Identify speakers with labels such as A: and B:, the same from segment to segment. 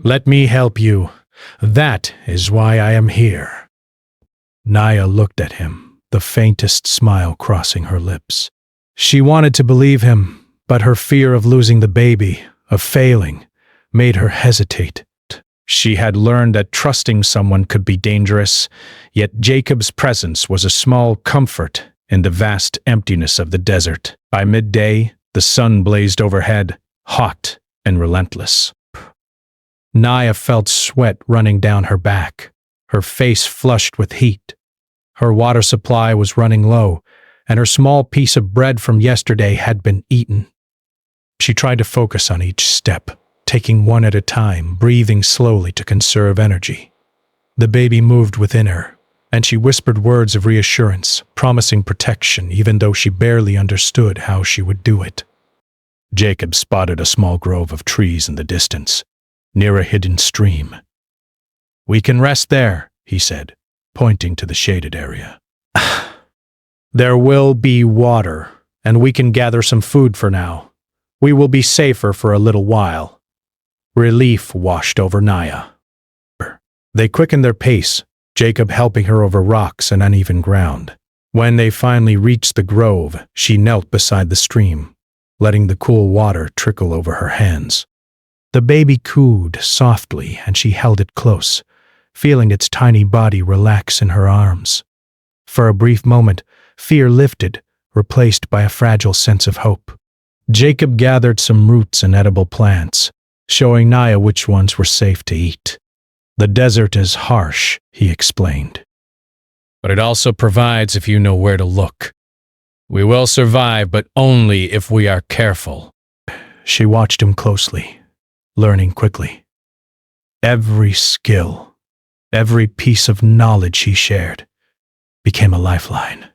A: Let me help you. That is why I am here. Naya looked at him, the faintest smile crossing her lips. She wanted to believe him, but her fear of losing the baby, of failing, made her hesitate. She had learned that trusting someone could be dangerous, yet Jacob's presence was a small comfort in the vast emptiness of the desert. By midday, the sun blazed overhead, hot and relentless. Naya felt sweat running down her back, her face flushed with heat. Her water supply was running low, and her small piece of bread from yesterday had been eaten. She tried to focus on each step, taking one at a time, breathing slowly to conserve energy. The baby moved within her, and she whispered words of reassurance, promising protection even though she barely understood how she would do it. Jacob spotted a small grove of trees in the distance, near a hidden stream. "We can rest there," he said, pointing to the shaded area. "There will be water, and we can gather some food for now. We will be safer for a little while." Relief washed over Naya. They quickened their pace, Jacob helping her over rocks and uneven ground. When they finally reached the grove, she knelt beside the stream, letting the cool water trickle over her hands. The baby cooed softly, and she held it close, feeling its tiny body relax in her arms. For a brief moment, fear lifted, replaced by a fragile sense of hope. Jacob gathered some roots and edible plants, showing Naya which ones were safe to eat. "The desert is harsh," he explained, "but it also provides if you know where to look. We will survive, but only if we are careful." She watched him closely, learning quickly. Every skill, every piece of knowledge he shared, became a lifeline.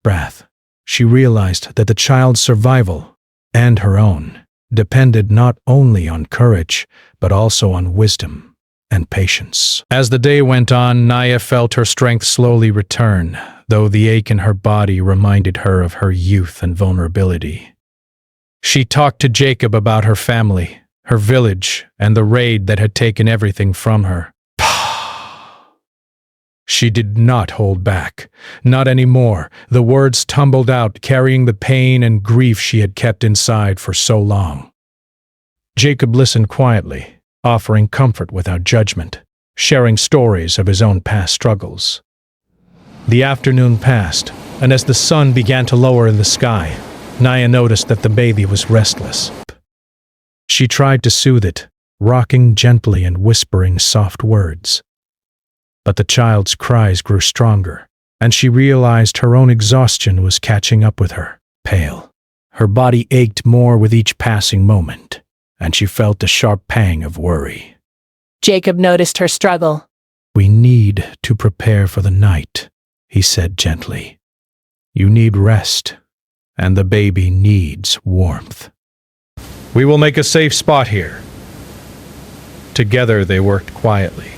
A: Breath. She realized that the child's survival, and her own, depended not only on courage, but also on wisdom and patience. As the day went on, Naya felt her strength slowly return, though the ache in her body reminded her of her youth and vulnerability. She talked to Jacob about her family, her village, and the raid that had taken everything from her. She did not hold back. Not anymore. The words tumbled out, carrying the pain and grief she had kept inside for so long. Jacob listened quietly, offering comfort without judgment, sharing stories of his own past struggles. The afternoon passed, and as the sun began to lower in the sky, Naya noticed that the baby was restless. She tried to soothe it, rocking gently and whispering soft words. But the child's cries grew stronger, and she realized her own exhaustion was catching up with her. Pale, her body ached more with each passing moment, and she felt a sharp pang of worry.
B: Jacob noticed her struggle.
A: "We need to prepare for the night," he said gently. "You need rest, and the baby needs warmth. We will make a safe spot here." Together they worked quietly.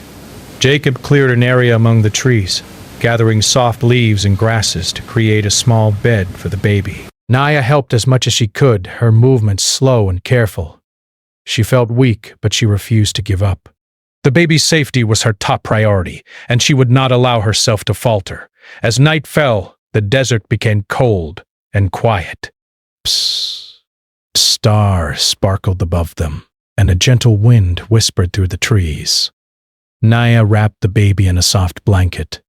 A: Jacob cleared an area among the trees, gathering soft leaves and grasses to create a small bed for the baby. Naya helped as much as she could, her movements slow and careful. She felt weak, but she refused to give up. The baby's safety was her top priority, and she would not allow herself to falter. As night fell, the desert became cold and quiet. Psst. Stars sparkled above them, and a gentle wind whispered through the trees. Naya wrapped the baby in a soft blanket,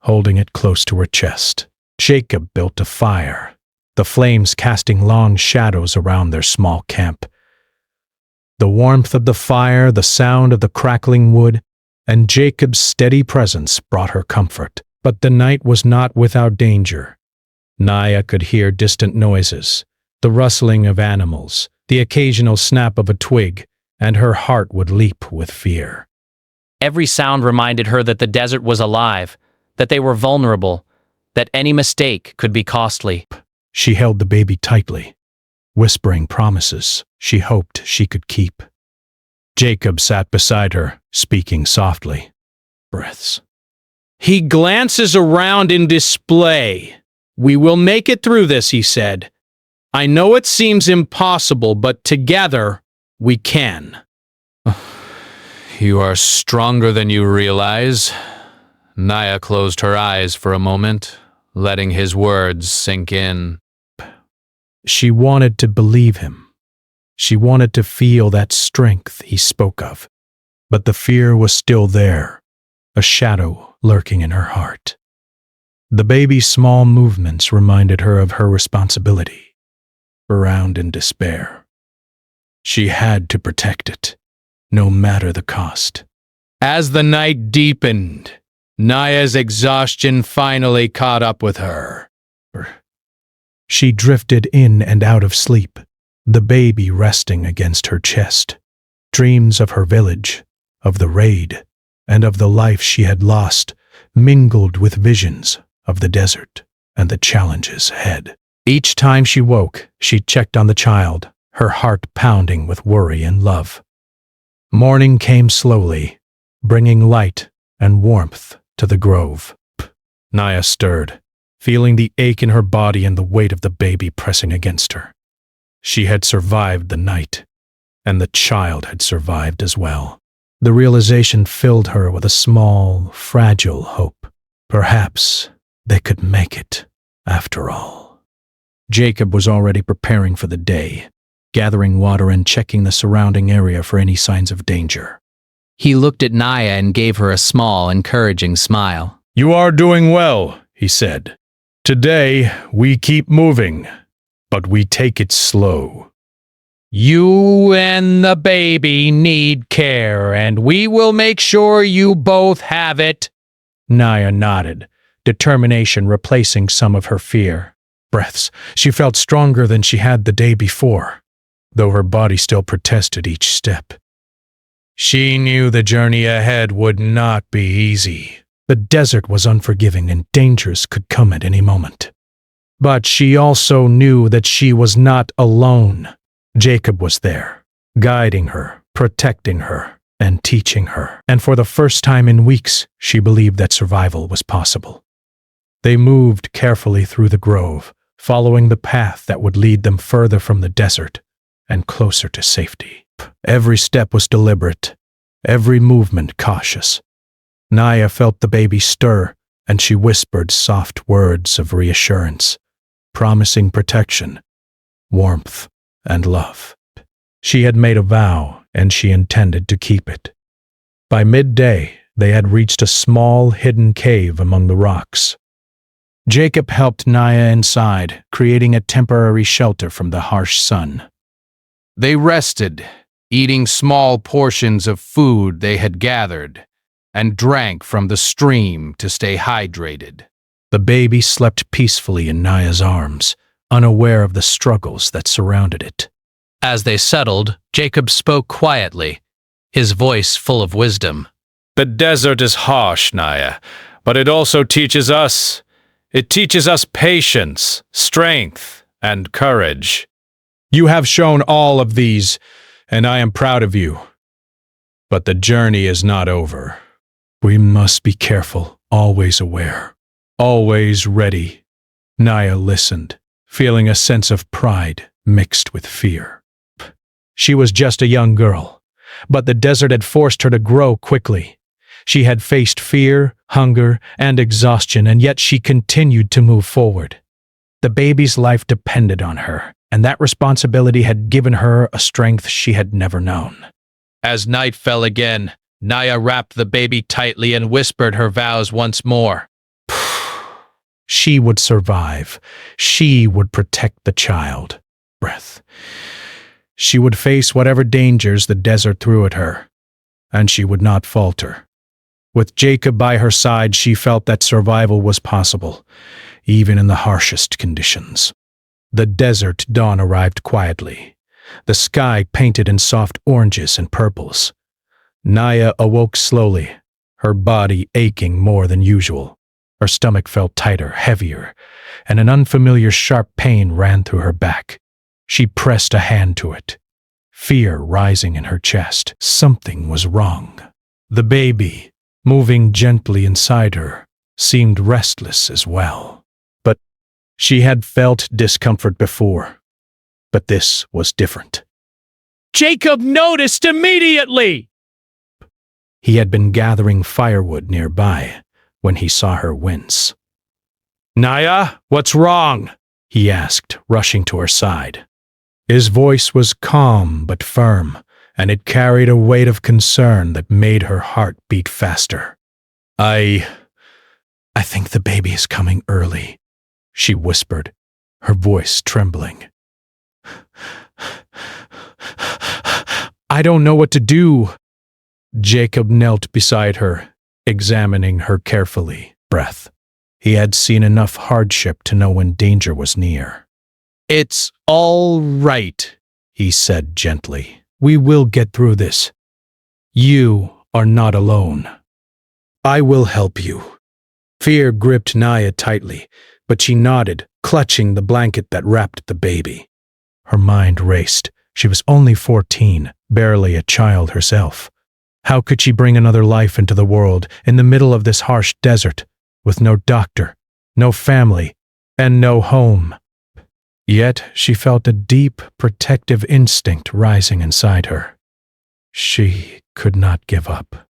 A: holding it close to her chest. Jacob built a fire, the flames casting long shadows around their small camp. The warmth of the fire, the sound of the crackling wood, and Jacob's steady presence brought her comfort. But the night was not without danger. Naya could hear distant noises, the rustling of animals, the occasional snap of a twig, and her heart would leap with fear.
B: Every sound reminded her that the desert was alive, that they were vulnerable, that any mistake could be costly.
A: She held the baby tightly, whispering promises she hoped she could keep. Jacob sat beside her, speaking softly. Breaths. He glances around in dismay. "We will make it through this," he said. "I know it seems impossible, but together we can."
C: You are stronger than you realize. Naya closed her eyes for a moment, letting his words sink in.
A: She wanted to believe him. She wanted to feel that strength he spoke of. But the fear was still there, a shadow lurking in her heart. The baby's small movements reminded her of her responsibility, around in despair. She had to protect it, no matter the cost.
C: As the night deepened, Naya's exhaustion finally caught up with her.
A: She drifted in and out of sleep, the baby resting against her chest. Dreams of her village, of the raid, and of the life she had lost, mingled with visions of the desert and the challenges ahead. Each time she woke, she checked on the child, her heart pounding with worry and love. Morning came slowly, bringing light and warmth to the grove. Naya stirred, feeling the ache in her body and the weight of the baby pressing against her. She had survived the night, and the child had survived as well. The realization filled her with a small, fragile hope. Perhaps they could make it, after all. Jacob was already preparing for the day, gathering water and checking the surrounding area for any signs of danger.
B: He looked at Naya and gave her a small, encouraging smile.
A: "You are doing well," he said. "Today, we keep moving, but we take it slow.
B: You and the baby need care, and we will make sure you both have it."
A: Naya nodded, determination replacing some of her fear. Breaths. She felt stronger than she had the day before, though her body still protested each step. She knew the journey ahead would not be easy. The desert was unforgiving and dangers could come at any moment. But she also knew that she was not alone. Jacob was there, guiding her, protecting her, and teaching her. And for the first time in weeks, she believed that survival was possible. They moved carefully through the grove, following the path that would lead them further from the desert and closer to safety. Every step was deliberate, every movement cautious. Naya felt the baby stir, and she whispered soft words of reassurance, promising protection, warmth, and love. She had made a vow, and she intended to keep it. By midday, they had reached a small, hidden cave among the rocks. Jacob helped Naya inside, creating a temporary shelter from the harsh sun.
C: They rested, eating small portions of food they had gathered, and drank from the stream to stay hydrated.
A: The baby slept peacefully in Naya's arms, unaware of the struggles that surrounded it.
B: As they settled, Jacob spoke quietly, his voice full of wisdom.
C: "The desert is harsh, Naya, but it also teaches us. It teaches us patience, strength, and courage.
A: You have shown all of these, and I am proud of you. But the journey is not over. We must be careful, always aware, always ready." Naya listened, feeling a sense of pride mixed with fear. She was just a young girl, but the desert had forced her to grow quickly. She had faced fear, hunger, and exhaustion, and yet she continued to move forward. The baby's life depended on her, and that responsibility had given her a strength she had never known.
B: As night fell again, Naya wrapped the baby tightly and whispered her vows once more.
A: She would survive. She would protect the child. Breath. She would face whatever dangers the desert threw at her, and she would not falter. With Jacob by her side, she felt that survival was possible, even in the harshest conditions. The desert dawn arrived quietly, the sky painted in soft oranges and purples. Naya awoke slowly, her body aching more than usual. Her stomach felt tighter, heavier, and an unfamiliar sharp pain ran through her back. She pressed a hand to it, fear rising in her chest. Something was wrong. The baby, moving gently inside her, seemed restless as well. But she had felt discomfort before. But this was different.
B: Jacob noticed immediately!
A: He had been gathering firewood nearby when he saw her wince. "Naya, what's wrong?" he asked, rushing to her side. His voice was calm but firm, and it carried a weight of concern that made her heart beat faster. I think the baby is coming early," she whispered, her voice trembling. "I don't know what to do." Jacob knelt beside her, examining her carefully. Breath. He had seen enough hardship to know when danger was near. "It's all right," he said gently. "We will get through this. You are not alone. I will help you." Fear gripped Naya tightly, but she nodded, clutching the blanket that wrapped the baby. Her mind raced. She was only 14, barely a child herself. How could she bring another life into the world in the middle of this harsh desert, with no doctor, no family, and no home? Yet she felt a deep, protective instinct rising inside her. She could not give up.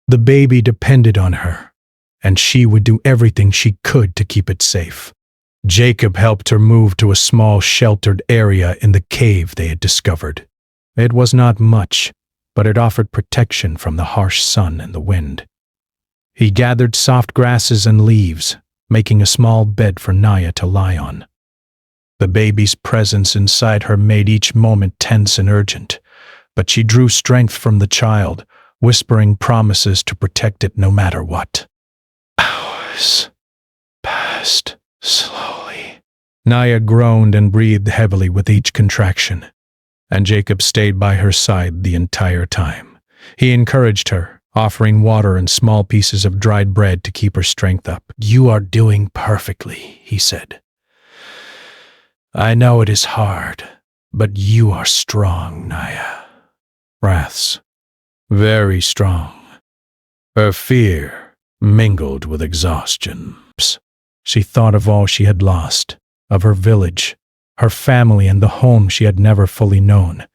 A: The baby depended on her, and she would do everything she could to keep it safe. Jacob helped her move to a small sheltered area in the cave they had discovered. It was not much, but it offered protection from the harsh sun and the wind. He gathered soft grasses and leaves, making a small bed for Naya to lie on. The baby's presence inside her made each moment tense and urgent, but she drew strength from the child, whispering promises to protect it no matter what. Hours passed slowly. Naya groaned and breathed heavily with each contraction, and Jacob stayed by her side the entire time. He encouraged her, offering water and small pieces of dried bread to keep her strength up. "You are doing perfectly," he said. "I know it is hard, but you are strong, Naya." Breaths. Very strong. Her fear mingled with exhaustion. She thought of all she had lost, of her village, her family, and the home she had never fully known.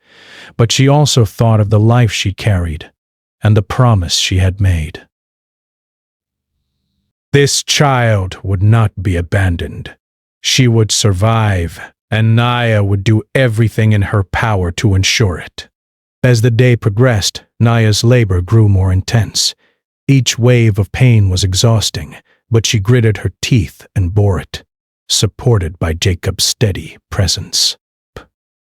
A: But she also thought of the life she carried and the promise she had made. This child would not be abandoned. She would survive, and Naya would do everything in her power to ensure it. As the day progressed, Naya's labor grew more intense. Each wave of pain was exhausting, but she gritted her teeth and bore it, supported by Jacob's steady presence.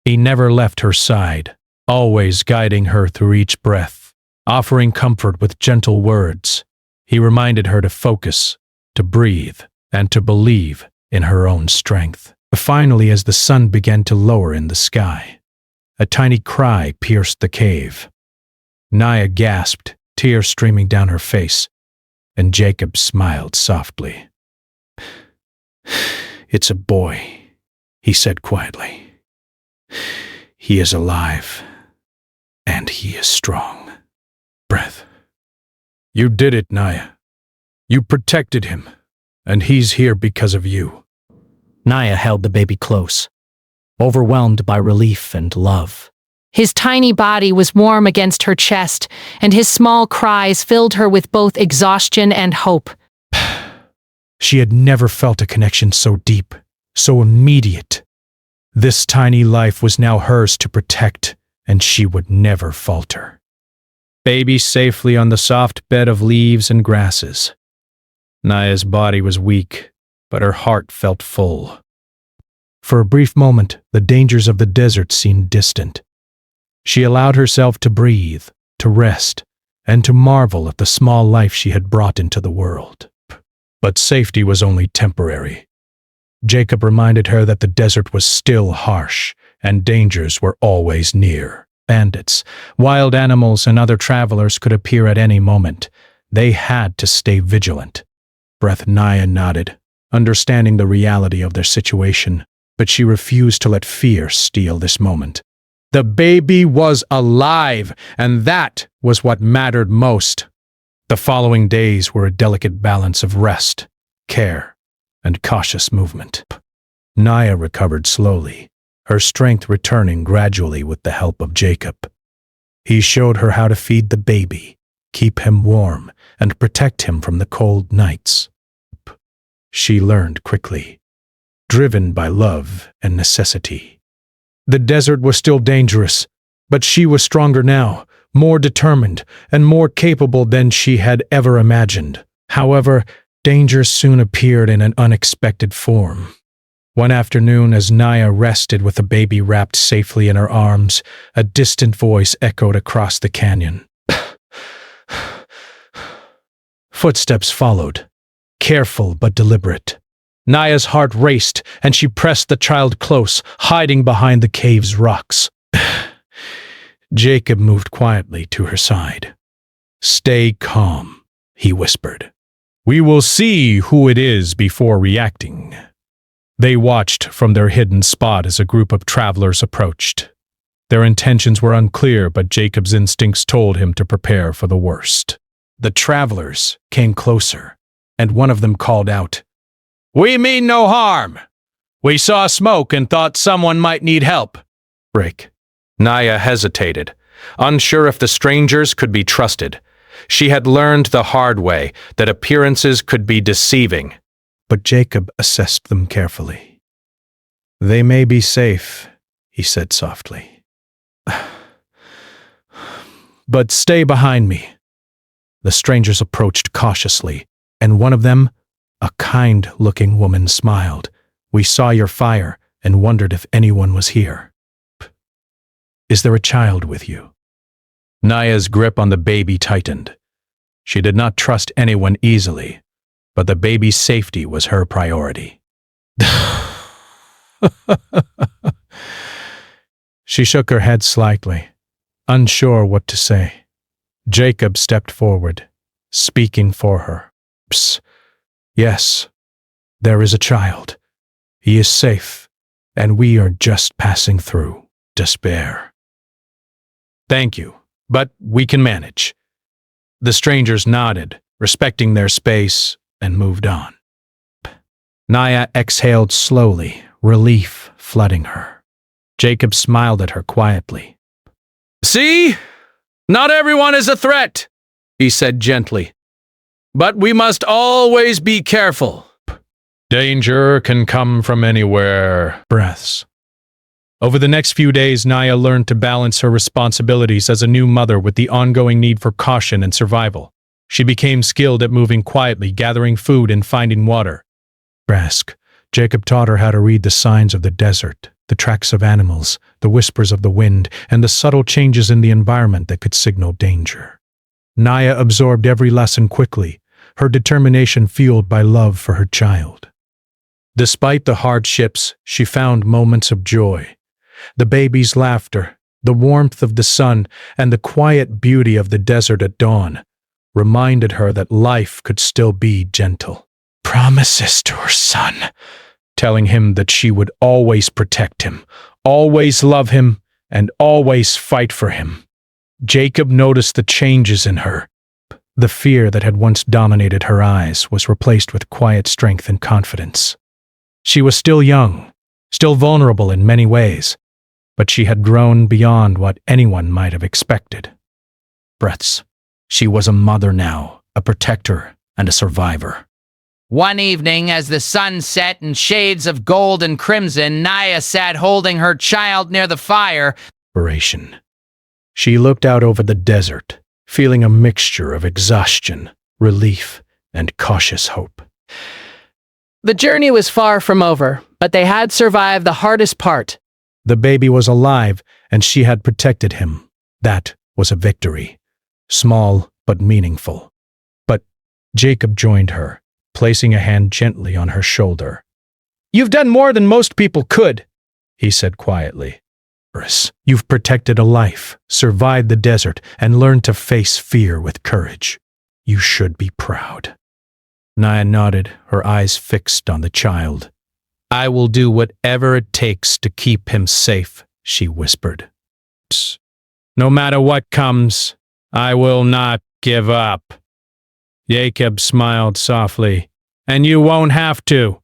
A: He never left her side, always guiding her through each breath, offering comfort with gentle words. He reminded her to focus, to breathe, and to believe in her own strength. Finally, as the sun began to lower in the sky, a tiny cry pierced the cave. Naya gasped, tears streaming down her face, and Jacob smiled softly. "It's a boy," he said quietly. "He is alive, and he is strong." Breath. "You did it, Naya. You protected him, and he's here because of you."
B: Naya held the baby close, overwhelmed by relief and love.
D: His tiny body was warm against her chest, and his small cries filled her with both exhaustion and hope.
A: She had never felt a connection so deep, so immediate. This tiny life was now hers to protect, and she would never falter. Baby safely on the soft bed of leaves and grasses. Naya's body was weak, but her heart felt full. For a brief moment, the dangers of the desert seemed distant. She allowed herself to breathe, to rest, and to marvel at the small life she had brought into the world. But safety was only temporary. Jacob reminded her that the desert was still harsh, and dangers were always near. Bandits, wild animals, and other travelers could appear at any moment. They had to stay vigilant. Naya nodded, understanding the reality of their situation, but she refused to let fear steal this moment. The baby was alive, and that was what mattered most. The following days were a delicate balance of rest, care, and cautious movement. Naya recovered slowly, her strength returning gradually with the help of Jacob. He showed her how to feed the baby, keep him warm, and protect him from the cold nights. She learned quickly, driven by love and necessity. The desert was still dangerous, but she was stronger now, more determined, and more capable than she had ever imagined. However, danger soon appeared in an unexpected form. One afternoon, as Naya rested with the baby wrapped safely in her arms, a distant voice echoed across the canyon. Footsteps followed, careful but deliberate. Naya's heart raced, and she pressed the child close, hiding behind the cave's rocks. Jacob moved quietly to her side. "Stay calm," he whispered. "We will see who it is before reacting." They watched from their hidden spot as a group of travelers approached. Their intentions were unclear, but Jacob's instincts told him to prepare for the worst. The travelers came closer, and one of them called out, "We mean no harm. We saw smoke and thought someone might need help." Break. Naya hesitated, unsure if the strangers could be trusted. She had learned the hard way that appearances could be deceiving. But Jacob assessed them carefully. "They may be safe," he said softly. "But stay behind me." The strangers approached cautiously, and one of them, a kind-looking woman, smiled. "We saw your fire and wondered if anyone was here. Is there a child with you?" Naya's grip on the baby tightened. She did not trust anyone easily, but the baby's safety was her priority. She shook her head slightly, unsure what to say. Jacob stepped forward, speaking for her. "Psst. Yes, there is a child. He is safe, and we are just passing through despair." "Thank you, but we can manage." The strangers nodded, respecting their space, and moved on. Naya exhaled slowly, relief flooding her. Jacob smiled at her quietly. "See? Not everyone is a threat," he said gently. "But we must always be careful. Danger can come from anywhere." Breaths. Over the next few days, Naya learned to balance her responsibilities as a new mother with the ongoing need for caution and survival. She became skilled at moving quietly, gathering food, and finding water. Jacob taught her how to read the signs of the desert, the tracks of animals, the whispers of the wind, and the subtle changes in the environment that could signal danger. Naya absorbed every lesson quickly, her determination fueled by love for her child. Despite the hardships, she found moments of joy. The baby's laughter, the warmth of the sun, and the quiet beauty of the desert at dawn reminded her that life could still be gentle. Promises to her son, telling him that she would always protect him, always love him, and always fight for him. Jacob noticed the changes in her. The fear that had once dominated her eyes was replaced with quiet strength and confidence. She was still young, still vulnerable in many ways, but she had grown beyond what anyone might have expected. Breaths. She was a mother now, a protector, and a survivor.
B: One evening, as the sun set in shades of gold and crimson, Naya sat holding her child near the fire.
A: She looked out over the desert, feeling a mixture of exhaustion, relief, and cautious hope.
D: The journey was far from over, but they had survived the hardest part.
A: The baby was alive, and she had protected him. That was a victory. Small but meaningful. But Jacob joined her, placing a hand gently on her shoulder. "You've done more than most people could," he said quietly. "You've protected a life, survived the desert, and learned to face fear with courage. You should be proud." Naya nodded, her eyes fixed on the child. "I will do whatever it takes to keep him safe," she whispered. "No matter what comes, I will not give up." Jacob smiled softly. "And you won't have to.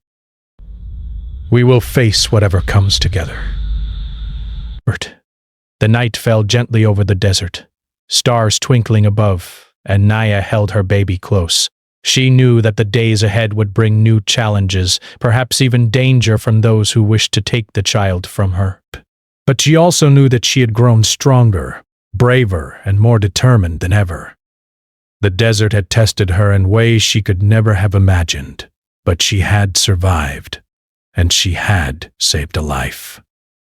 A: We will face whatever comes together." The night fell gently over the desert, stars twinkling above, and Naya held her baby close. She knew that the days ahead would bring new challenges, perhaps even danger from those who wished to take the child from her. But she also knew that she had grown stronger, braver, and more determined than ever. The desert had tested her in ways she could never have imagined, but she had survived, and she had saved a life.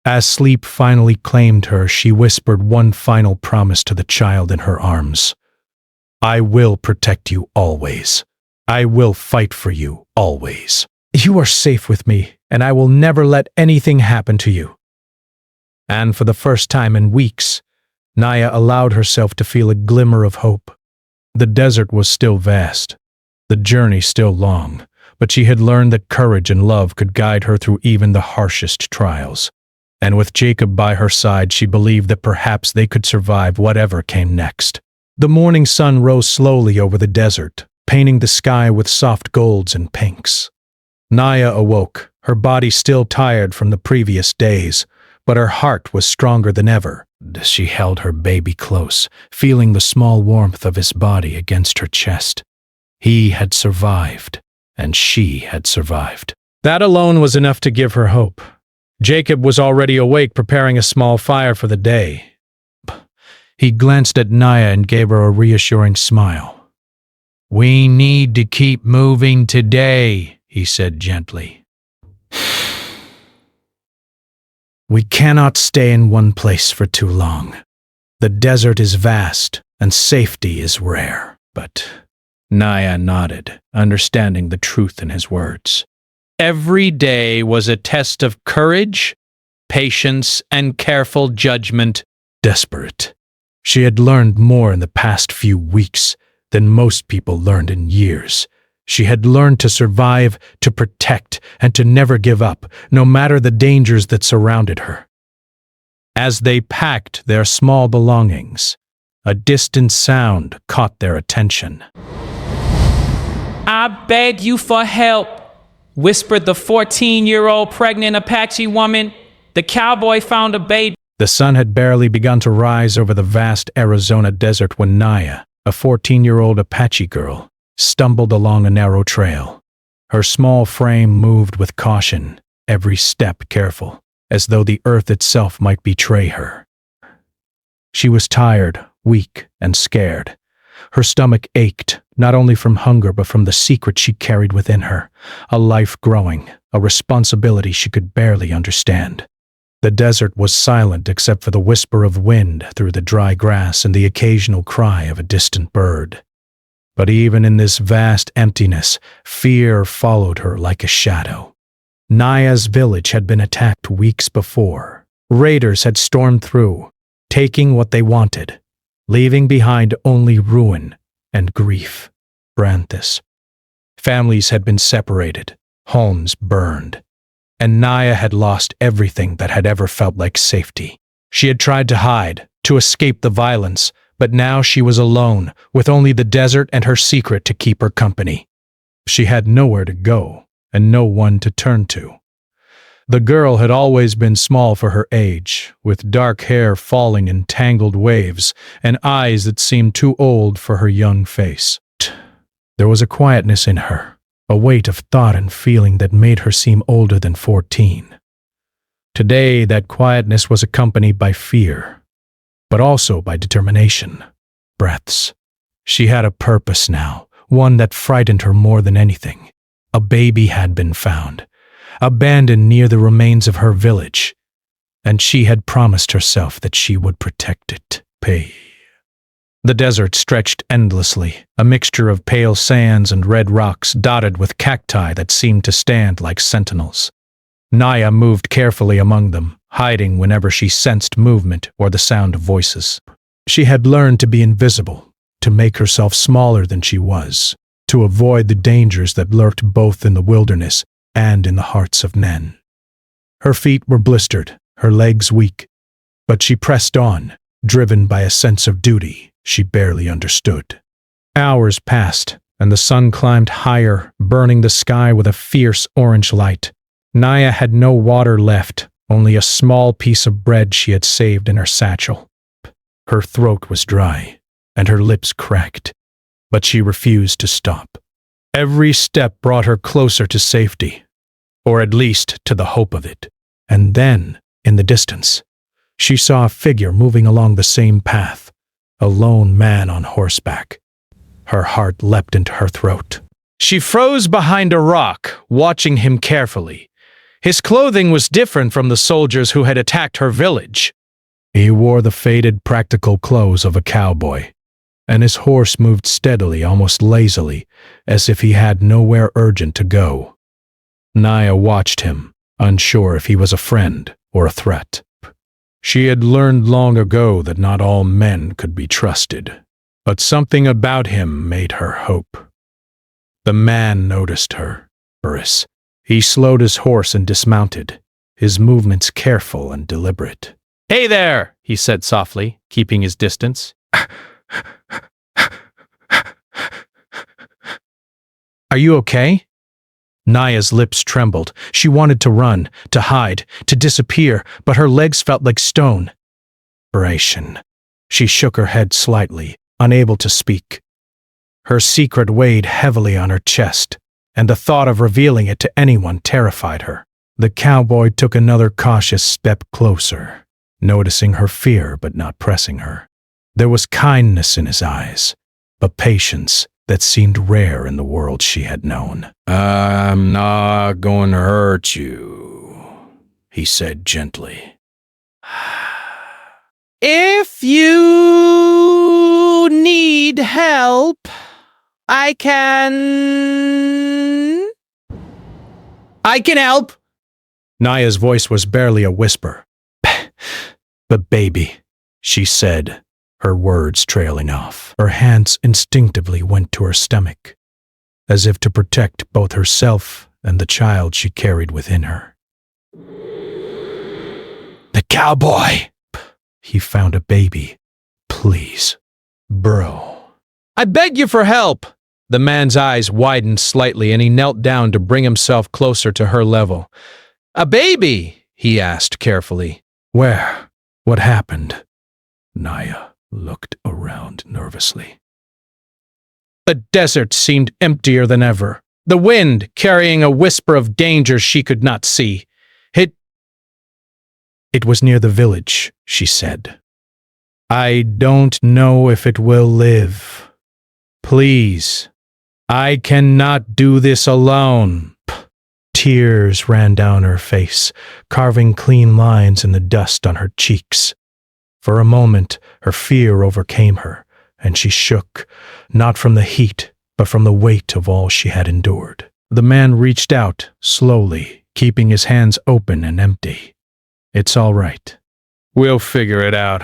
A: As sleep finally claimed her, she whispered one final promise to the child in her arms. I will protect you always. I will fight for you always. You are safe with me, and I will never let anything happen to you. And for the first time in weeks, Naya allowed herself to feel a glimmer of hope. The desert was still vast, the journey still long, but she had learned that courage and love could guide her through even the harshest trials. And with Jacob by her side, she believed that perhaps they could survive whatever came next. The morning sun rose slowly over the desert, painting the sky with soft golds and pinks. Naya awoke, her body still tired from the previous days, but her heart was stronger than ever. She held her baby close, feeling the small warmth of his body against her chest. He had survived, and she had survived. That alone was enough to give her hope. Jacob was already awake, preparing a small fire for the day. He glanced at Naya and gave her a reassuring smile. We need to keep moving today, he said gently. We cannot stay in one place for too long. The desert is vast, and safety is rare. But Naya nodded, understanding the truth in his words. Every day was a test of courage, patience, and careful judgment. Desperate. She had learned more in the past few weeks than most people learned in years. She had learned to survive, to protect, and to never give up, no matter the dangers that surrounded her. As they packed their small belongings, a distant sound caught their attention.
E: I beg you for help, whispered the 14-year-old pregnant Apache woman. The cowboy found a baby.
A: The sun had barely begun to rise over the vast Arizona desert when Naya, a 14-year-old Apache girl, stumbled along a narrow trail. Her small frame moved with caution, every step careful, as though the earth itself might betray her. She was tired, weak, and scared. Her stomach ached, not only from hunger but from the secret she carried within her, a life growing, a responsibility she could barely understand. The desert was silent except for the whisper of wind through the dry grass and the occasional cry of a distant bird. But even in this vast emptiness, fear followed her like a shadow. Naya's village had been attacked weeks before. Raiders had stormed through, taking what they wanted, leaving behind only ruin and grief. Branthis. Families had been separated, homes burned, and Naya had lost everything that had ever felt like safety. She had tried to hide, to escape the violence, but now she was alone, with only the desert and her secret to keep her company. She had nowhere to go, and no one to turn to. The girl had always been small for her age, with dark hair falling in tangled waves, and eyes that seemed too old for her young face. There was a quietness in her, a weight of thought and feeling that made her seem older than 14. Today, that quietness was accompanied by fear, but also by determination. Breaths. She had a purpose now, one that frightened her more than anything. A baby had been found, abandoned near the remains of her village, and she had promised herself that she would protect it. The desert stretched endlessly, a mixture of pale sands and red rocks dotted with cacti that seemed to stand like sentinels. Naya moved carefully among them, hiding whenever she sensed movement or the sound of voices. She had learned to be invisible, to make herself smaller than she was, to avoid the dangers that lurked both in the wilderness and in the hearts of men. Her feet were blistered, her legs weak, but she pressed on, driven by a sense of duty she barely understood. Hours passed, and the sun climbed higher, burning the sky with a fierce orange light. Naya had no water left, only a small piece of bread she had saved in her satchel. Her throat was dry, and her lips cracked. But she refused to stop. Every step brought her closer to safety, or at least to the hope of it. And then, in the distance, she saw a figure moving along the same path, a lone man on horseback. Her heart leapt into her throat. She froze behind a rock, watching him carefully. His clothing was different from the soldiers who had attacked her village. He wore the faded, practical clothes of a cowboy, and his horse moved steadily, almost lazily, as if he had nowhere urgent to go. Naya watched him, unsure if he was a friend or a threat. She had learned long ago that not all men could be trusted, but something about him made her hope. The man noticed her, Burris. He slowed his horse and dismounted, his movements careful and deliberate.
B: "Hey there," he said softly, keeping his distance.
A: Are you okay? Naya's lips trembled. She wanted to run, to hide, to disappear, but her legs felt like stone. Narration. She shook her head slightly, unable to speak. Her secret weighed heavily on her chest, and the thought of revealing it to anyone terrified her. The cowboy took another cautious step closer, noticing her fear but not pressing her. There was kindness in his eyes, but patience that seemed rare in the world she had known.
C: I'm not going to hurt you, he said gently.
B: If you need help, I can help.
A: Naya's voice was barely a whisper. But baby, she said, her words trailing off. Her hands instinctively went to her stomach, as if to protect both herself and the child she carried within her. The cowboy! He found a baby. Please. Bro.
B: I beg you for help.
A: The man's eyes widened slightly and he knelt down to bring himself closer to her level.
B: A baby?
A: He asked carefully. Where? What happened? Naya looked around nervously. The desert seemed emptier than ever, the wind carrying a whisper of danger she could not see. It was near the village, she said. I don't know if it will live. Please, I cannot do this alone. Tears ran down her face, carving clean lines in the dust on her cheeks. For a moment, her fear overcame her, and she shook, not from the heat, but from the weight of all she had endured. The man reached out, slowly, keeping his hands open and empty. It's all right.
C: We'll figure it out.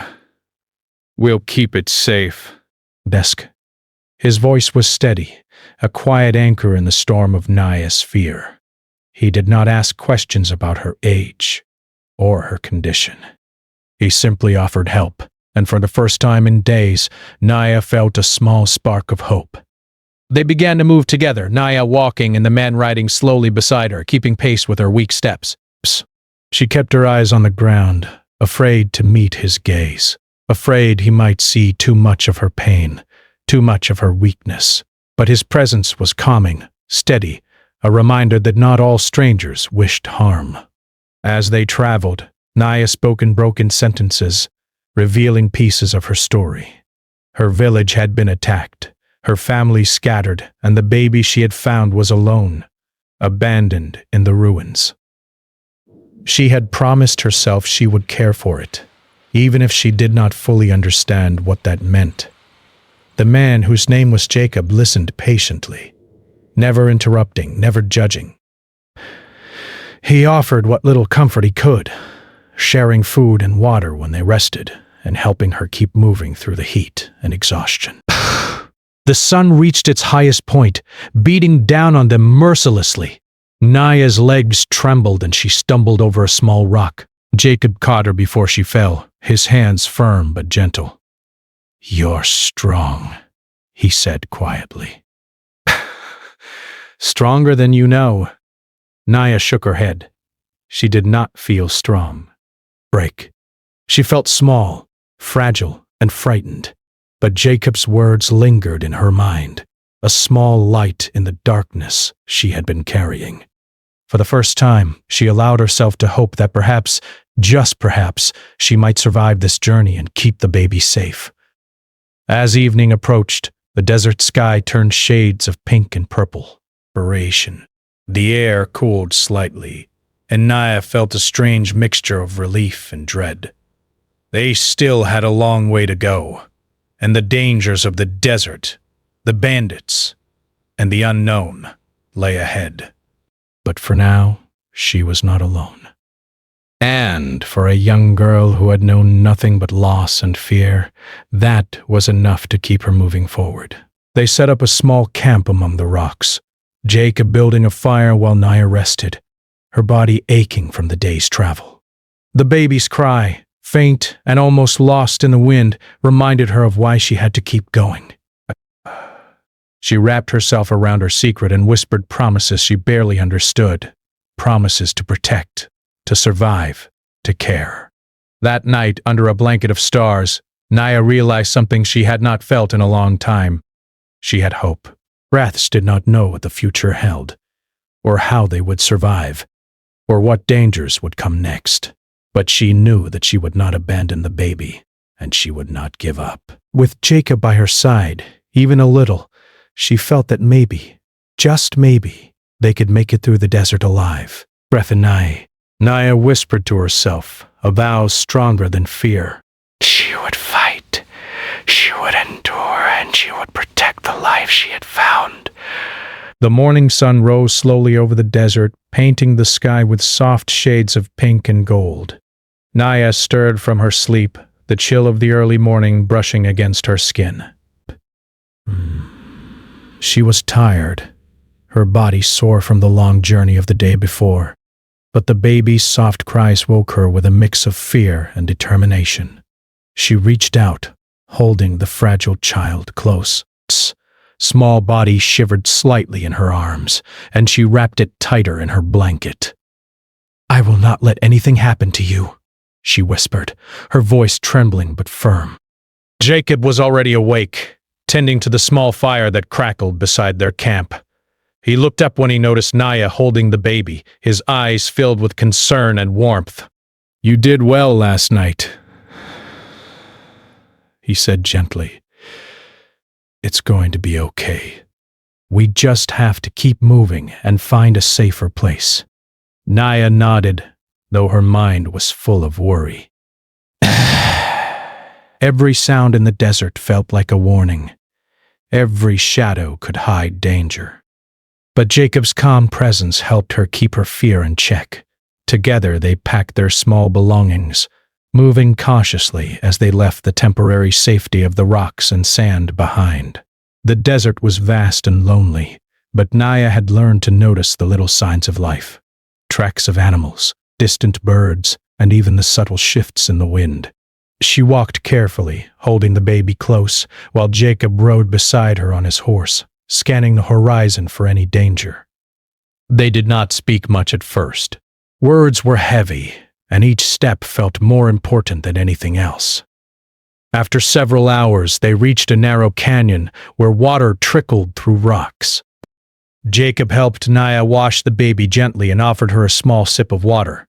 C: We'll keep it safe.
A: Desk. His voice was steady, a quiet anchor in the storm of Naya's fear. He did not ask questions about her age or her condition. He simply offered help, and for the first time in days, Naya felt a small spark of hope. They began to move together, Naya walking and the man riding slowly beside her, keeping pace with her weak steps. She kept her eyes on the ground, afraid to meet his gaze, afraid he might see too much of her pain, too much of her weakness. But his presence was calming, steady, a reminder that not all strangers wished harm. As they traveled, Naya spoke in broken sentences, revealing pieces of her story. Her village had been attacked, her family scattered, and the baby she had found was alone, abandoned in the ruins. She had promised herself she would care for it, even if she did not fully understand what that meant. The man, whose name was Jacob, listened patiently, never interrupting, never judging. He offered what little comfort he could, sharing food and water when they rested, and helping her keep moving through the heat and exhaustion. The sun reached its highest point, beating down on them mercilessly. Naya's legs trembled and she stumbled over a small rock. Jacob caught her before she fell, his hands firm but gentle. You're strong, he said quietly. Stronger than you know. Naya shook her head. She did not feel strong. Break. She felt small, fragile, and frightened. But Jacob's words lingered in her mind, a small light in the darkness she had been carrying. For the first time, she allowed herself to hope that perhaps, just perhaps, she might survive this journey and keep the baby safe. As evening approached, the desert sky turned shades of pink and purple. Narration. The air cooled slightly, and Naya felt a strange mixture of relief and dread. They still had a long way to go, and the dangers of the desert, the bandits, and the unknown lay ahead. But for now, she was not alone. And for a young girl who had known nothing but loss and fear, that was enough to keep her moving forward. They set up a small camp among the rocks, Jacob building a fire while Naya rested, her body aching from the day's travel. The baby's cry, faint and almost lost in the wind, reminded her of why she had to keep going. She wrapped herself around her secret and whispered promises she barely understood. Promises to protect, to survive, to care. That night, under a blanket of stars, Naya realized something she had not felt in a long time. She had hope. Wraths did not know what the future held, or how they would survive, or what dangers would come next. But she knew that she would not abandon the baby, and she would not give up. With Jacob by her side, even a little, she felt that maybe, just maybe, they could make it through the desert alive. Breath in Naya whispered to herself, a vow stronger than fear. She would fight, she would endure, and she would protect the life she had found. The morning sun rose slowly over the desert, painting the sky with soft shades of pink and gold. Naya stirred from her sleep, the chill of the early morning brushing against her skin. She was tired, her body sore from the long journey of the day before, but the baby's soft cries woke her with a mix of fear and determination. She reached out, holding the fragile child close. Small body shivered slightly in her arms, and she wrapped it tighter in her blanket. "I will not let anything happen to you," she whispered, her voice trembling but firm. Jacob was already awake, tending to the small fire that crackled beside their camp. He looked up when he noticed Naya holding the baby, his eyes filled with concern and warmth. "You did well last night," he said gently. "It's going to be okay. We just have to keep moving and find a safer place." Naya nodded, though her mind was full of worry. Every sound in the desert felt like a warning. Every shadow could hide danger. But Jacob's calm presence helped her keep her fear in check. Together they packed their small belongings, moving cautiously as they left the temporary safety of the rocks and sand behind. The desert was vast and lonely, but Naya had learned to notice the little signs of life. Tracks of animals, distant birds, and even the subtle shifts in the wind. She walked carefully, holding the baby close, while Jacob rode beside her on his horse, scanning the horizon for any danger. They did not speak much at first. Words were heavy, and each step felt more important than anything else. After several hours, they reached a narrow canyon where water trickled through rocks. Jacob helped Naya wash the baby gently and offered her a small sip of water.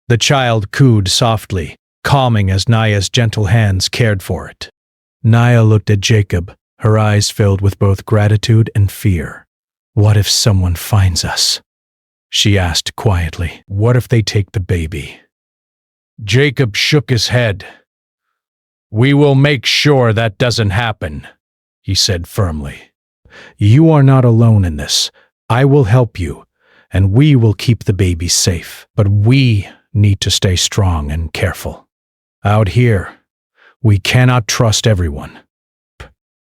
A: The child cooed softly, calming as Naya's gentle hands cared for it. Naya looked at Jacob, her eyes filled with both gratitude and fear. "What if someone finds us?" she asked quietly. "What if they take the baby?" Jacob shook his head. "We will make sure that doesn't happen," he said firmly. "You are not alone in this. I will help you, and we will keep the baby safe. But we need to stay strong and careful. Out here, we cannot trust everyone."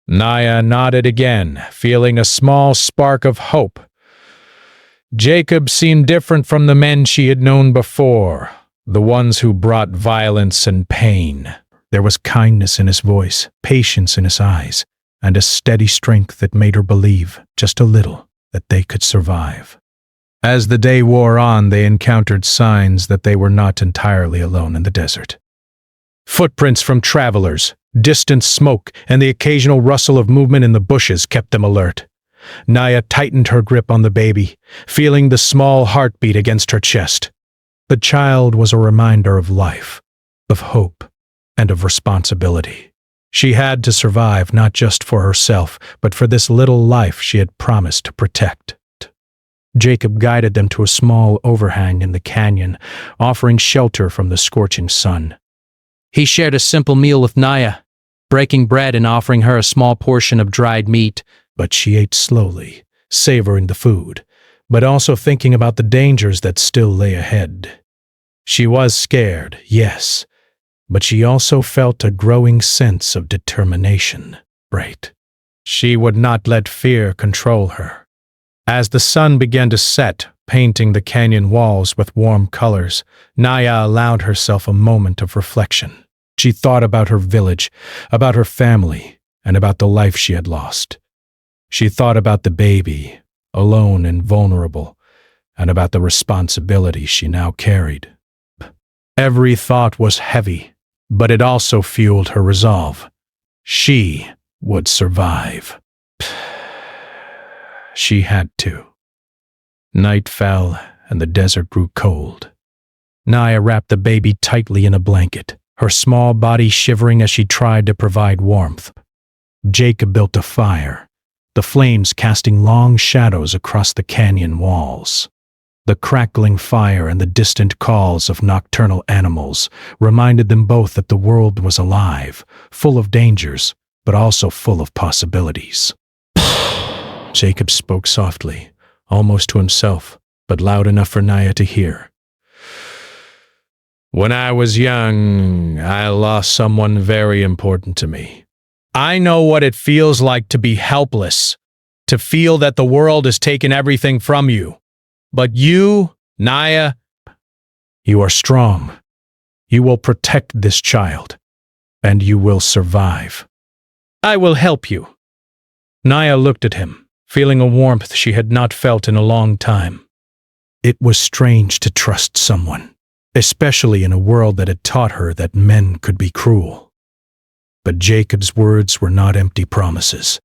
A: Naya nodded again, feeling a small spark of hope. Jacob seemed different from the men she had known before, the ones who brought violence and pain. There was kindness in his voice, patience in his eyes, and a steady strength that made her believe, just a little, that they could survive. As the day wore on, they encountered signs that they were not entirely alone in the desert. Footprints from travelers, distant smoke, and the occasional rustle of movement in the bushes kept them alert. Naya tightened her grip on the baby, feeling the small heartbeat against her chest. The child was a reminder of life, of hope, and of responsibility. She had to survive not just for herself, but for this little life she had promised to protect. Jacob guided them to a small overhang in the canyon, offering shelter from the scorching sun.
B: He shared a simple meal with Naya, breaking bread and offering her a small portion of dried meat.
A: But she ate slowly, savoring the food, but also thinking about the dangers that still lay ahead. She was scared, yes, but she also felt a growing sense of determination. Right. She would not let fear control her. As the sun began to set, painting the canyon walls with warm colors, Naya allowed herself a moment of reflection. She thought about her village, about her family, and about the life she had lost. She thought about the baby, alone and vulnerable, and about the responsibility she now carried. Every thought was heavy, but it also fueled her resolve. She would survive. She had to. Night fell, and the desert grew cold. Naya wrapped the baby tightly in a blanket, her small body shivering as she tried to provide warmth. Jacob built a fire, the flames casting long shadows across the canyon walls. The crackling fire and the distant calls of nocturnal animals reminded them both that the world was alive, full of dangers, but also full of possibilities. Jacob spoke softly, almost to himself, but loud enough for Naya to hear. When I was young, I lost someone very important to me. I know what it feels like to be helpless, to feel that the world has taken everything from you. But you, Naya, you are strong. You will protect this child, and you will survive. I will help you. Naya looked at him, feeling a warmth she had not felt in a long time. It was strange to trust someone, especially in a world that had taught her that men could be cruel. But Jacob's words were not empty promises.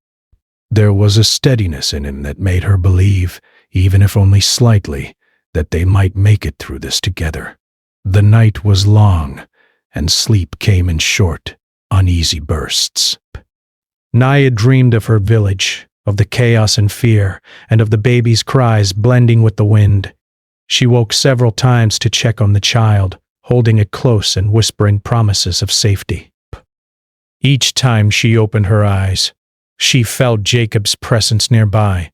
A: There was a steadiness in him that made her believe, even if only slightly, that they might make it through this together. The night was long, and sleep came in short, uneasy bursts. Naya dreamed of her village, of the chaos and fear, and of the baby's cries blending with the wind. She woke several times to check on the child, holding it close and whispering promises of safety. Each time she opened her eyes, she felt Jacob's presence nearby,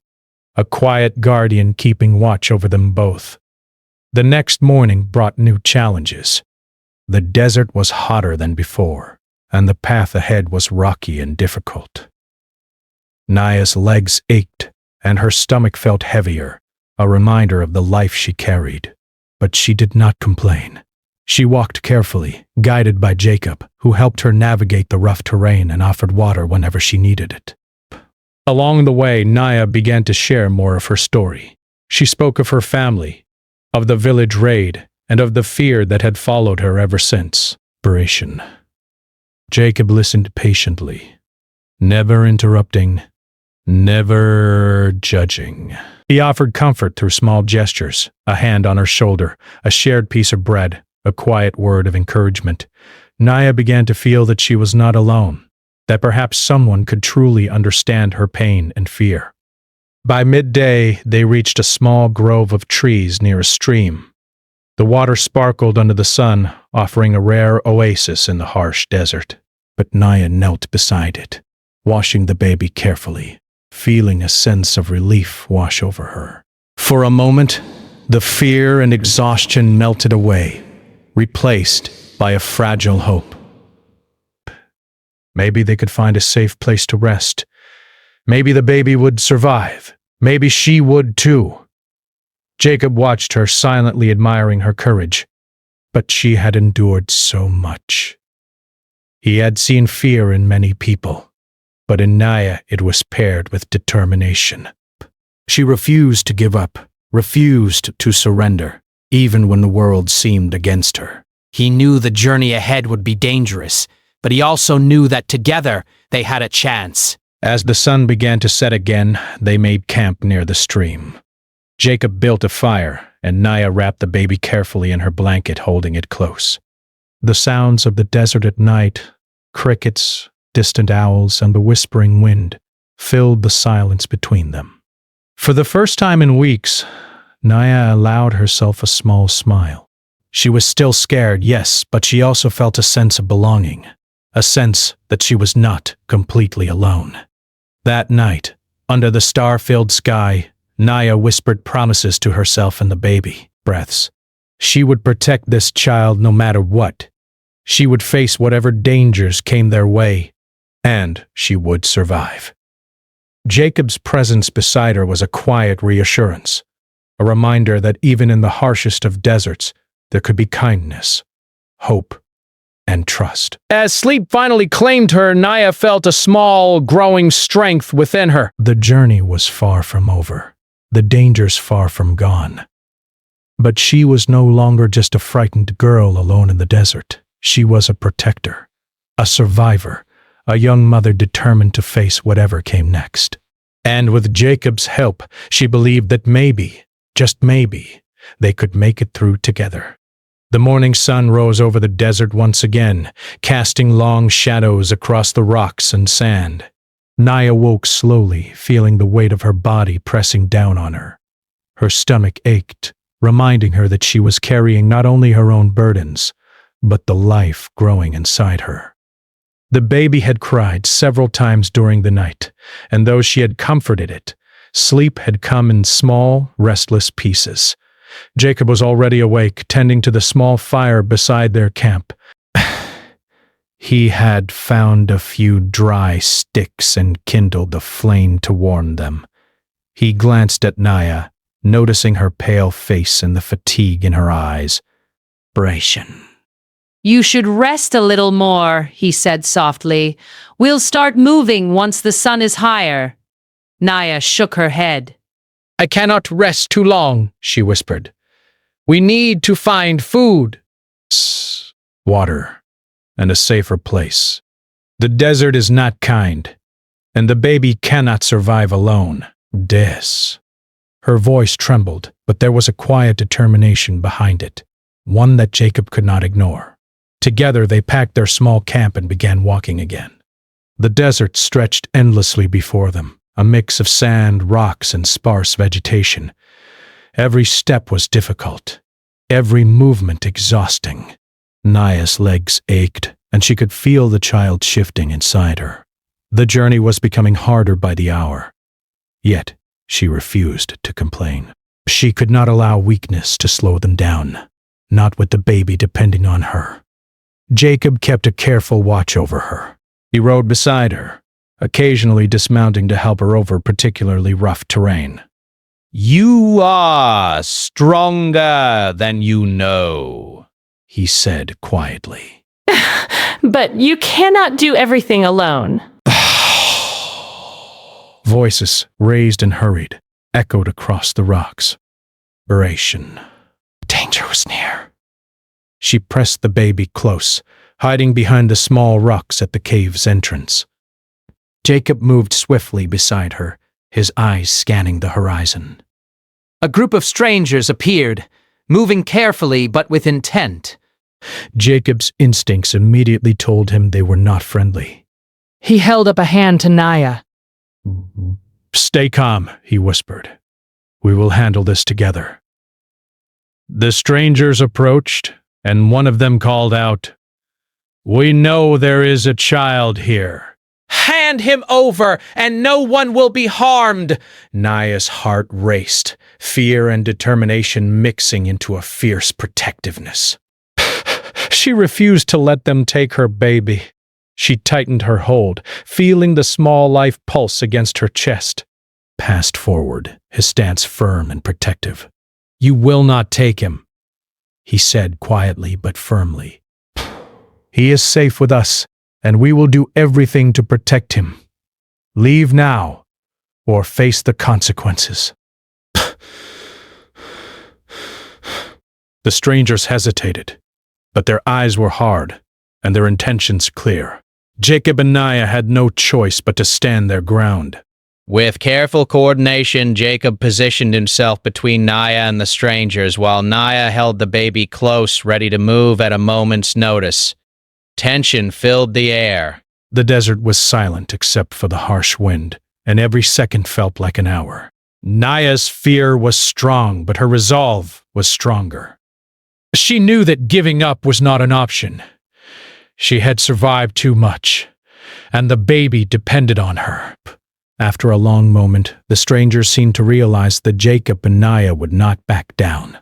A: a quiet guardian keeping watch over them both. The next morning brought new challenges. The desert was hotter than before, and the path ahead was rocky and difficult. Naya's legs ached, and her stomach felt heavier, a reminder of the life she carried. But she did not complain. She walked carefully, guided by Jacob, who helped her navigate the rough terrain and offered water whenever she needed it. Along the way, Naya began to share more of her story. She spoke of her family, of the village raid, and of the fear that had followed her ever since. Jacob listened patiently, never interrupting, never judging. He offered comfort through small gestures, a hand on her shoulder, a shared piece of bread, a quiet word of encouragement. Naya began to feel that she was not alone, that perhaps someone could truly understand her pain and fear. By midday, they reached a small grove of trees near a stream. The water sparkled under the sun, offering a rare oasis in the harsh desert. But Naya knelt beside it, washing the baby carefully, feeling a sense of relief wash over her. For a moment, the fear and exhaustion melted away, replaced by a fragile hope. Maybe they could find a safe place to rest. Maybe the baby would survive. Maybe she would too. Jacob watched her, silently admiring her courage. But she had endured so much. He had seen fear in many people, but in Naya it was paired with determination. She refused to give up, refused to surrender, even when the world seemed against her.
B: He knew the journey ahead would be dangerous, but he also knew that together they had a chance.
A: As the sun began to set again, they made camp near the stream. Jacob built a fire, and Naya wrapped the baby carefully in her blanket, holding it close. The sounds of the desert at night, crickets, distant owls, and the whispering wind filled the silence between them. For the first time in weeks, Naya allowed herself a small smile. She was still scared, yes, but she also felt a sense of belonging, a sense that she was not completely alone. That night, under the star-filled sky, Naya whispered promises to herself and the baby, breaths. She would protect this child no matter what. She would face whatever dangers came their way, and she would survive. Jacob's presence beside her was a quiet reassurance, a reminder that even in the harshest of deserts, there could be kindness, hope, and trust. As sleep finally claimed her, Naya felt a small, growing strength within her. The journey was far from over, the dangers far from gone. But she was no longer just a frightened girl alone in the desert. She was a protector, a survivor, a young mother determined to face whatever came next. And with Jacob's help, she believed that maybe, just maybe, they could make it through together. The morning sun rose over the desert once again, casting long shadows across the rocks and sand. Naya woke slowly, feeling the weight of her body pressing down on her. Her stomach ached, reminding her that she was carrying not only her own burdens, but the life growing inside her. The baby had cried several times during the night, and though she had comforted it, sleep had come in small, restless pieces. Jacob was already awake, tending to the small fire beside their camp. He had found a few dry sticks and kindled the flame to warm them. He glanced at Naya, noticing her pale face and the fatigue in her eyes. Narration.
D: You should rest a little more, he said softly. We'll start moving once the sun is higher. Naya shook her head.
A: I cannot rest too long, she whispered. We need to find food, water, and a safer place. The desert is not kind, and the baby cannot survive alone. This. Her voice trembled, but there was a quiet determination behind it, one that Jacob could not ignore. Together they packed their small camp and began walking again. The desert stretched endlessly before them, a mix of sand, rocks, and sparse vegetation. Every step was difficult, every movement exhausting. Naya's legs ached, and she could feel the child shifting inside her. The journey was becoming harder by the hour. Yet, she refused to complain. She could not allow weakness to slow them down, not with the baby depending on her. Jacob kept a careful watch over her. He rode beside her, occasionally dismounting to help her over particularly rough terrain. You are stronger than you know, he said quietly.
D: But you cannot do everything alone.
A: Voices, raised and hurried, echoed across the rocks. Narration. Danger was near. She pressed the baby close, hiding behind the small rocks at the cave's entrance. Jacob moved swiftly beside her, his eyes scanning the horizon.
B: A group of strangers appeared, moving carefully but with intent.
A: Jacob's instincts immediately told him they were not friendly.
D: He held up a hand to Naya.
A: Stay calm, he whispered. We will handle this together. The strangers approached, and one of them called out, We know there is a child here.
B: Hand him over, and no one will be harmed.
A: Naya's heart raced, fear and determination mixing into a fierce protectiveness. She refused to let them take her baby. She tightened her hold, feeling the small life pulse against her chest. Passed forward, his stance firm and protective. You will not take him, he said quietly but firmly. He is safe with us, and we will do everything to protect him. Leave now, or face the consequences. The strangers hesitated, but their eyes were hard and their intentions clear. Jacob and Naya had no choice but to stand their ground.
B: With careful coordination, Jacob positioned himself between Naya and the strangers, while Naya held the baby close, ready to move at a moment's notice. Tension filled the air.
A: The desert was silent except for the harsh wind, and every second felt like an hour. Naya's fear was strong, but her resolve was stronger. She knew that giving up was not an option. She had survived too much, and the baby depended on her. After a long moment, the strangers seemed to realize that Jacob and Naya would not back down.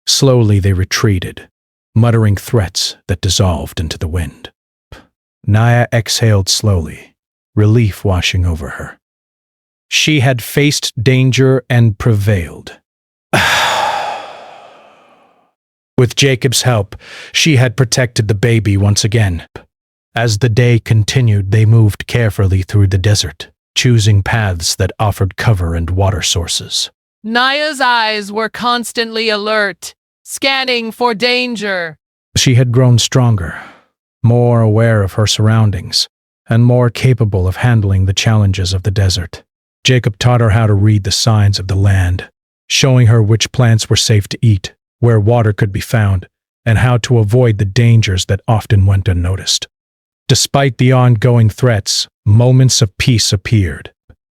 A: Slowly they retreated, muttering threats that dissolved into the wind. Naya exhaled slowly, relief washing over her. She had faced danger and prevailed. With Jacob's help, she had protected the baby once again. As the day continued, they moved carefully through the desert, choosing paths that offered cover and water sources.
F: Naya's eyes were constantly alert, scanning for danger.
A: She had grown stronger, more aware of her surroundings, and more capable of handling the challenges of the desert. Jacob taught her how to read the signs of the land, showing her which plants were safe to eat, where water could be found, and how to avoid the dangers that often went unnoticed. Despite the ongoing threats, moments of peace appeared.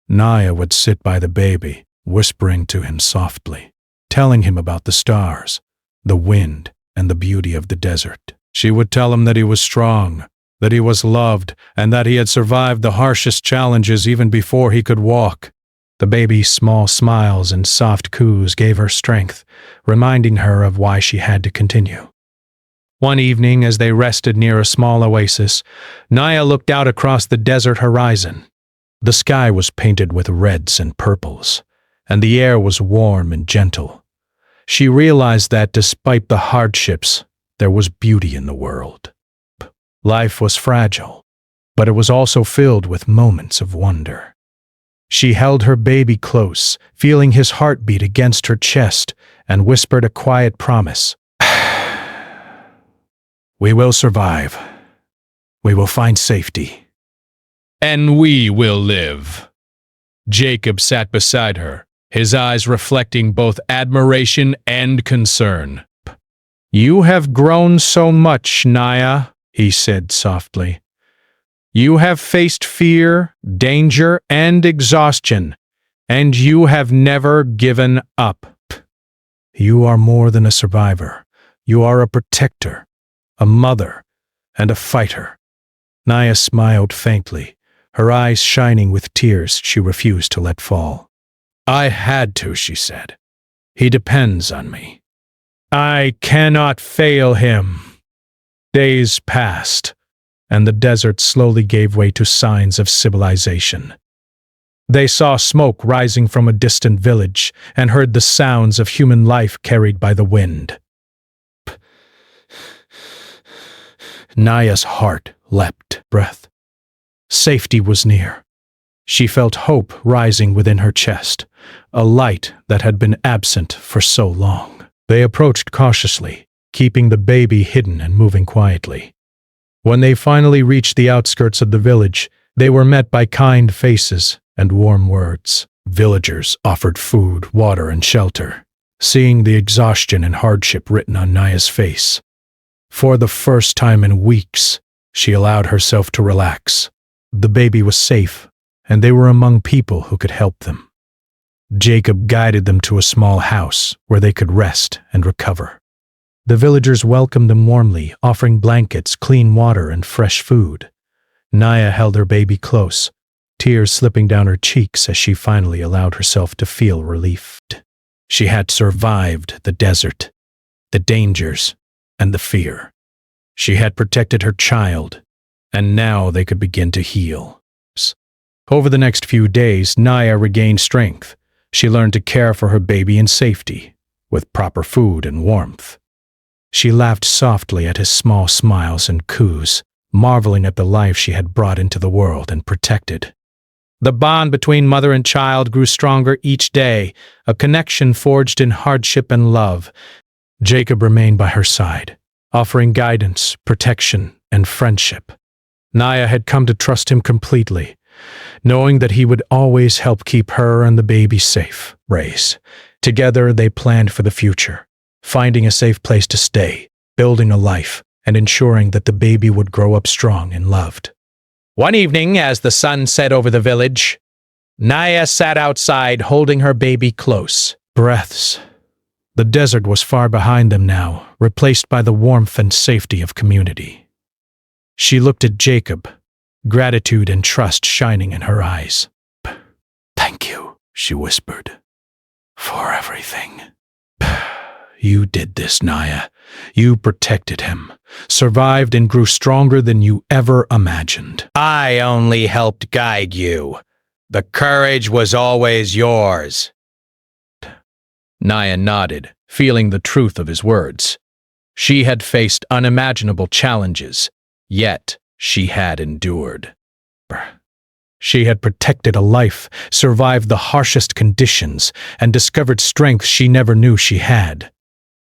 A: Naya would sit by the baby, whispering to him softly, telling him about the stars, the wind, and the beauty of the desert. She would tell him that he was strong, that he was loved, and that he had survived the harshest challenges even before he could walk. The baby's small smiles and soft coos gave her strength, reminding her of why she had to continue. One evening, as they rested near a small oasis, Naya looked out across the desert horizon. The sky was painted with reds and purples, and the air was warm and gentle. She realized that despite the hardships, there was beauty in the world. Life was fragile, but it was also filled with moments of wonder. She held her baby close, feeling his heartbeat against her chest, and whispered a quiet promise. We will survive. We will find safety.
C: And we will live. Jacob sat beside her, his eyes reflecting both admiration and concern.
A: You have grown so much, Naya, he said softly. You have faced fear, danger, and exhaustion, and you have never given up. You are more than a survivor. You are a protector, a mother, and a fighter. Naya smiled faintly, her eyes shining with tears she refused to let fall. I had to, she said. He depends on me. I cannot fail him. Days passed, and the desert slowly gave way to signs of civilization. They saw smoke rising from a distant village and heard the sounds of human life carried by the wind. Naya's heart leapt, breath. Safety was near. She felt hope rising within her chest, a light that had been absent for so long. They approached cautiously, keeping the baby hidden and moving quietly. When they finally reached the outskirts of the village, they were met by kind faces and warm words. Villagers offered food, water, and shelter, seeing the exhaustion and hardship written on Naya's face. For the first time in weeks, she allowed herself to relax. The baby was safe, and they were among people who could help them. Jacob guided them to a small house where they could rest and recover. The villagers welcomed them warmly, offering blankets, clean water, and fresh food. Naya held her baby close, tears slipping down her cheeks as she finally allowed herself to feel relieved. She had survived the desert, the dangers, and the fear. She had protected her child, and now they could begin to heal. Over the next few days, Naya regained strength. She learned to care for her baby in safety, with proper food and warmth. She laughed softly at his small smiles and coos, marveling at the life she had brought into the world and protected. The bond between mother and child grew stronger each day, a connection forged in hardship and love. Jacob remained by her side, offering guidance, protection, and friendship. Naya had come to trust him completely, knowing that he would always help keep her and the baby safe. Together, they planned for the future, finding a safe place to stay, building a life, and ensuring that the baby would grow up strong and loved. One evening, as the sun set over the village, Naya sat outside holding her baby close. Breaths. The desert was far behind them now, replaced by the warmth and safety of community. She looked at Jacob, gratitude and trust shining in her eyes. "Thank you," she whispered, "for everything. You did this, Naya. You protected him, survived and grew stronger than you ever imagined."
B: I only helped guide you. The courage was always yours.
A: Naya nodded, feeling the truth of his words. She had faced unimaginable challenges, yet she had endured. She had protected a life, survived the harshest conditions, and discovered strength she never knew she had.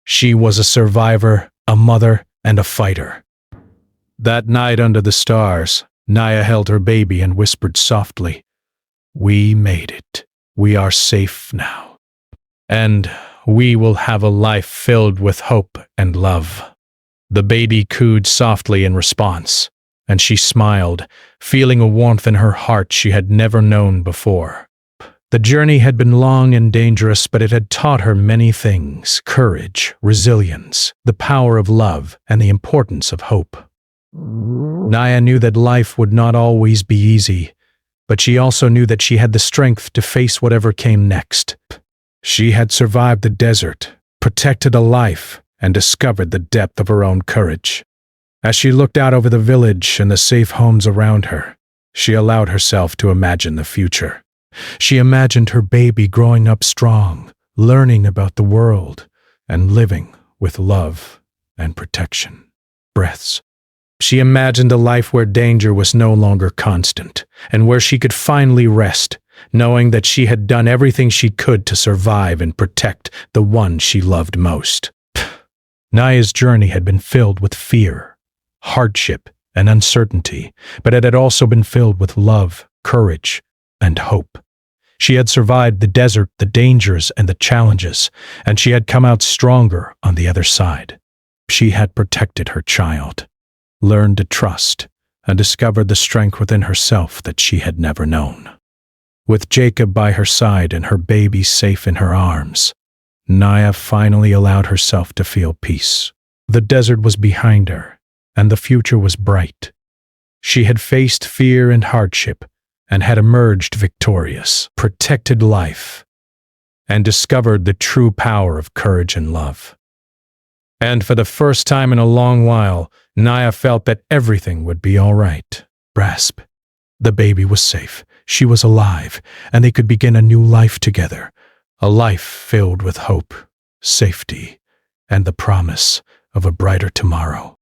A: She was a survivor, a mother, and a fighter. That night under the stars, Naya held her baby and whispered softly, "We made it. We are safe now. And we will have a life filled with hope and love." The baby cooed softly in response, and she smiled, feeling a warmth in her heart she had never known before. The journey had been long and dangerous, but it had taught her many things: courage, resilience, the power of love, and the importance of hope. Naya knew that life would not always be easy, but she also knew that she had the strength to face whatever came next. She had survived the desert, protected a life, and discovered the depth of her own courage. As she looked out over the village and the safe homes around her, she allowed herself to imagine the future. She imagined her baby growing up strong, learning about the world, and living with love and protection. Breaths. She imagined a life where danger was no longer constant, and where she could finally rest, knowing that she had done everything she could to survive and protect the one she loved most. Naya's journey had been filled with fear, hardship, and uncertainty, but it had also been filled with love, courage, and hope. She had survived the desert, the dangers, and the challenges, and she had come out stronger on the other side. She had protected her child, learned to trust, and discovered the strength within herself that she had never known. With Jacob by her side and her baby safe in her arms, Naya finally allowed herself to feel peace. The desert was behind her, and the future was bright. She had faced fear and hardship, and had emerged victorious, protected life, and discovered the true power of courage and love. And for the first time in a long while, Naya felt that everything would be all right. Grasp. The baby was safe, she was alive, and they could begin a new life together, a life filled with hope, safety, and the promise of a brighter tomorrow.